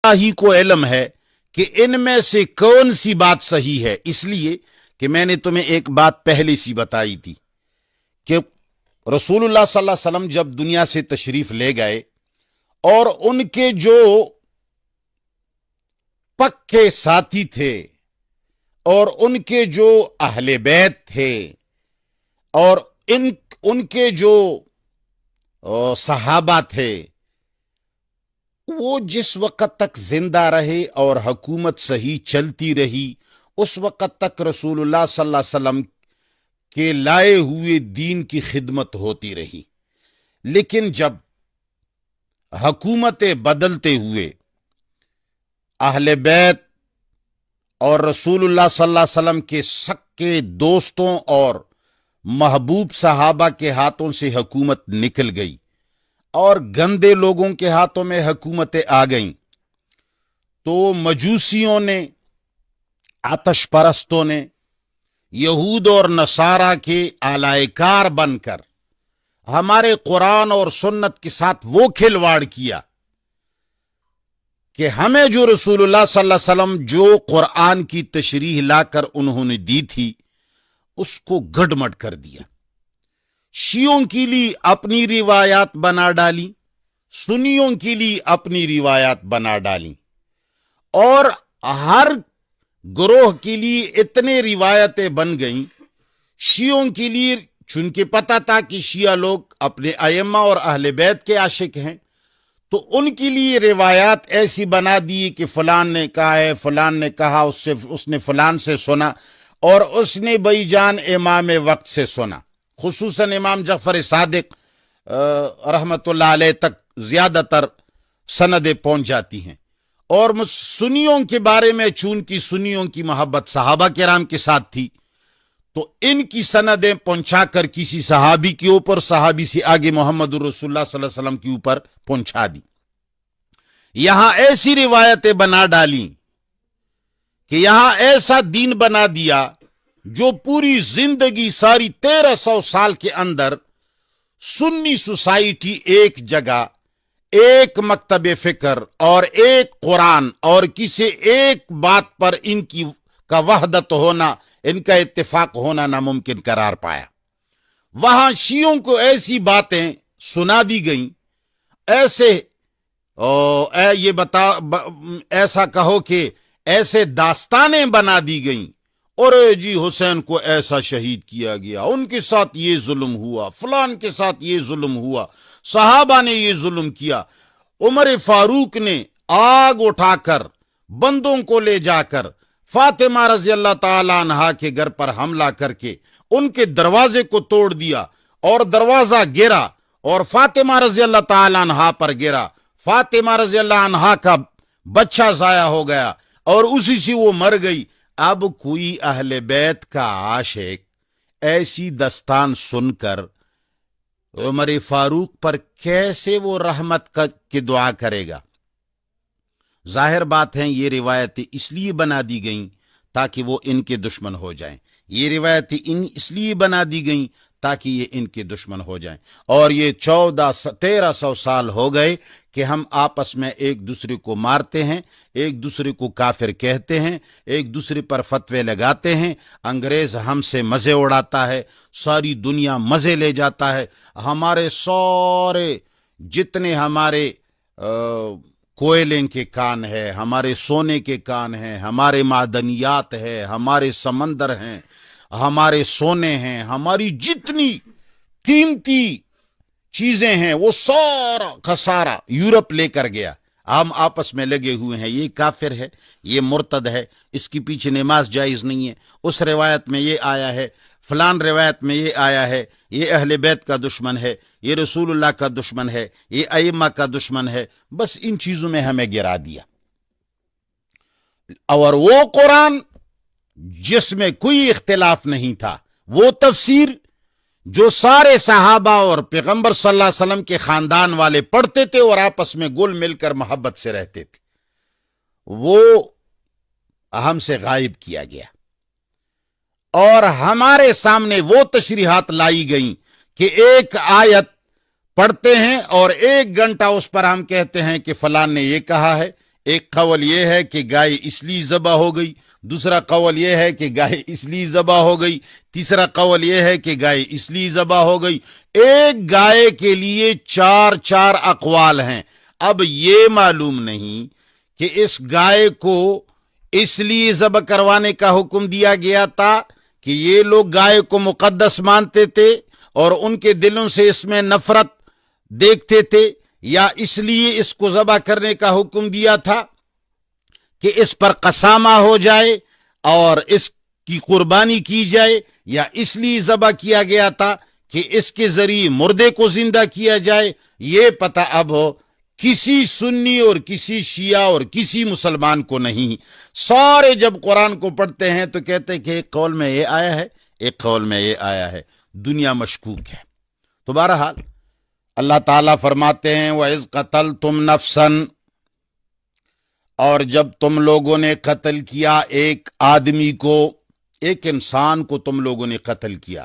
ही को इल्म है कि इनमें से कौन सी बात सही है, इसलिए कि मैंने तुम्हें एक बात पहले सी बताई थी कि रसूलुल्लाह सल्लल्लाहु अलैहि वसल्लम जब दुनिया से तशरीफ ले गए और उनके जो पक्के साथी थे और उनके जो अहले बैत थे और उनके जो सहाबा थे, वो जिस वक़्त तक जिंदा रहे और हुकूमत सही चलती रही, उस वक़्त तक रसूलुल्लाह सल्लल्लाहु अलैहि वसल्लम के लाए हुए दीन की खिदमत होती रही। लेकिन जब हुकूमतें बदलते हुए अहले बैत और रसूलुल्लाह सल्लल्लाहु अलैहि वसल्लम के सक्के दोस्तों और महबूब सहाबा के हाथों से हुकूमत निकल गई और गंदे लोगों के हाथों में हुकूमतें आ गईं, तो मजूसियों ने, आतश परस्तों ने यहूद और नसारा के आलायकार बनकर हमारे कुरान और सुन्नत के साथ वो खिलवाड़ किया कि हमें जो रसूलुल्लाह सल्लल्लाहु अलैहि वसल्लम जो कुरान की तशरीह लाकर उन्होंने दी थी, उसको गड़मड़ कर दिया। शियों के लिए अपनी रिवायात बना डाली, सुन्नियों के लिए अपनी रिवायात बना डाली और हर ग्रोह के लिए इतने रिवायतें बन गईं। शियों के लिए, चूंकि पता था कि शिया लोग अपने अय्यमा और अहले बैत के आशिक हैं, तो उनके लिए रिवायात ऐसी बना दी कि फलान ने कहा है, फलान ने कहा, उसने फलान से सुना और उसने बैजान इमाम वक्त से सुना। खुसूसन इमाम जफर सादिक रहमतुल्लाह अलैह तक ज्यादातर सनदें पहुंच जाती हैं। और सुन्नियों के बारे में, चूंकि सुन्नियों की मोहब्बत सहाबा किराम के साथ थी, तो इनकी सनदें पहुंचाकर किसी सहाबी के ऊपर, सहाबी से आगे मोहम्मद रसूलुल्लाह सल्लल्लाहु अलैहि वसल्लम के ऊपर पहुंचा दी। यहां ऐसी रिवायतें बना डाली कि यहां ऐसा दीन बना दिया जो पूरी जिंदगी, सारी 1300 साल के अंदर सुन्नी सोसाइटी एक जगह, एक मकतब फिक्र और एक कुरान और किसी एक बात पर इनकी का वहदत होना, इनका इत्तेफाक होना नामुमकिन करार पाया। वहां शियों को ऐसी बातें सुना दी गईं, ऐसे ऐसा कहो कि ऐसे दास्तानें बना दी गईं, और जी हुसैन को ऐसा शहीद किया गया, उनके साथ ये जुल्म हुआ, फलान के साथ ये जुल्म हुआ, सहाबा ने ये जुल्म किया। उमर फारूक ने आग उठाकर बंदों को ले जाकर फातिमा रजी अल्लाह ताला अन्हा के घर पर हमला करके उनके दरवाजे को तोड़ दिया और दरवाजा गिरा और फातिमा रजी अल्लाह ताला अन्हा पर गिरा। फातिमा रजी अल्लाह अन्हा का बच्चा जाया हो गया और उसी से वो मर गई। अब कोई अहले बैत का आशिक ऐसी दस्तान सुनकर उमर फारूक पर कैसे वो रहमत की दुआ करेगा? जाहिर बात है, ये रिवायतें इसलिए बना दी गईं ताकि वो इनके दुश्मन हो जाएं। ये रिवायतें इसलिए बना दी गईं ताकि ये इनके दुश्मन हो जाएं। और ये 1300 साल हो गए कि हम आपस में एक दूसरे को मारते हैं, एक दूसरे को काफिर कहते हैं, एक दूसरे पर फतवे लगाते हैं। अंग्रेज हमसे मजे उड़ाता है, सारी दुनिया मजे ले जाता है। हमारे सारे जितने हमारे कोयले के कान है, हमारे सोने के कान हैं, हमारे मादनियात है, हमारे समंदर हैं, हमारे सोने हैं, हमारी जितनी कीमती चीजें हैं, वो सारा का सारा यूरोप लेकर गया। हम आपस में लगे हुए हैं, ये काफिर है, ये मुर्तद है, इसके पीछे नमाज जायज नहीं है, उस रिवायत में ये आया है, फलान रिवायत में ये आया है, ये अहले बैत का दुश्मन है, ये रसूलुल्लाह का दुश्मन है, ये अइम्मा का दुश्मन है। बस इन चीजों में हमें गिरा दिया। और वो कुरान जिसमें कोई इख्तिलाफ नहीं था, वो तफसीर जो सारे सहाबा और पैगंबर सल्लल्लाहु अलैहि वसल्लम के खानदान वाले पढ़ते थे और आपस में गुल मिलकर मोहब्बत से रहते थे, वो हमसे गायब किया गया। और हमारे सामने वो तशरीहात लाई गई कि एक आयत पढ़ते हैं और 1 घंटा उस पर हम कहते हैं कि फलान ने ये कहा है, ایک قول یہ ہے کہ گائے اس لیے ذبح ہو گئی، دوسرا قول یہ ہے کہ گائے اس لیے ذبح ہو گئی، تیسرا قول یہ ہے کہ گائے اس لیے ذبح ہو گئی۔ ایک گائے کے لیے چار چار اقوال ہیں۔ اب یہ معلوم نہیں کہ اس گائے کو اس لیے ذبح کروانے کا حکم دیا گیا تھا کہ یہ لوگ گائے کو مقدس مانتے تھے اور ان کے دلوں سے اس میں نفرت دیکھتے تھے، یا اس لیے اس کو ذبح کرنے کا حکم دیا تھا کہ اس پر قسامہ ہو جائے اور اس کی قربانی کی جائے، یا اس لیے ذبح کیا گیا تھا کہ اس کے ذریعے مردے کو زندہ کیا جائے، یہ پتہ اب ہو کسی سنی اور کسی شیعہ اور کسی مسلمان کو نہیں۔ سارے جب قرآن کو پڑھتے ہیں تو کہتے ہیں کہ ایک قول میں یہ آیا ہے، ایک قول میں یہ آیا ہے، دنیا مشکوک ہے۔ تو بہرحال اللہ تعالیٰ فرماتے ہیں وَإِذْ قَتَلْتُمْ نَفْسًا، اور جب تم لوگوں نے قتل کیا ایک آدمی کو، ایک انسان کو تم لوگوں نے قتل کیا،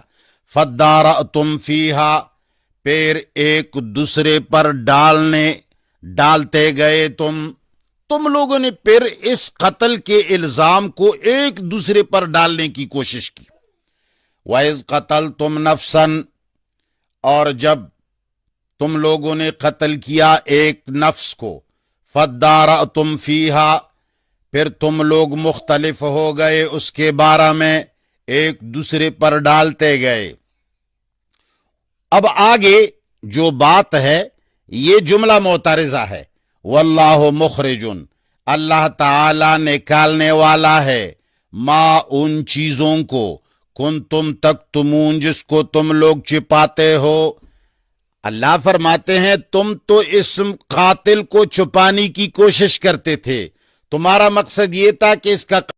فَادَّارَأْتُمْ فِيهَا، پھر ایک دوسرے پر ڈالتے گئے تم لوگوں نے پھر اس قتل کے الزام کو ایک دوسرے پر ڈالنے کی کوشش کی۔ وَإِذْ قَتَلْتُمْ نَفْسًا، اور جب تم لوگوں نے قتل کیا ایک نفس کو، فَادَّارَأْتُمْ فِيهَا، پھر تم لوگ مختلف ہو گئے اس کے بارے میں، ایک دوسرے پر ڈالتے گئے۔ اب آگے جو بات ہے یہ جملہ معترضہ ہے، واللہ مخرجن، اللہ تعالی نکالنے والا ہے، ما ان چیزوں کو، کنتم تکتمون، جس کو تم لوگ چھپاتے ہو۔ اللہ فرماتے ہیں تم تو اس قاتل کو چھپانے کی کوشش کرتے تھے، تمہارا مقصد یہ تھا کہ اس کا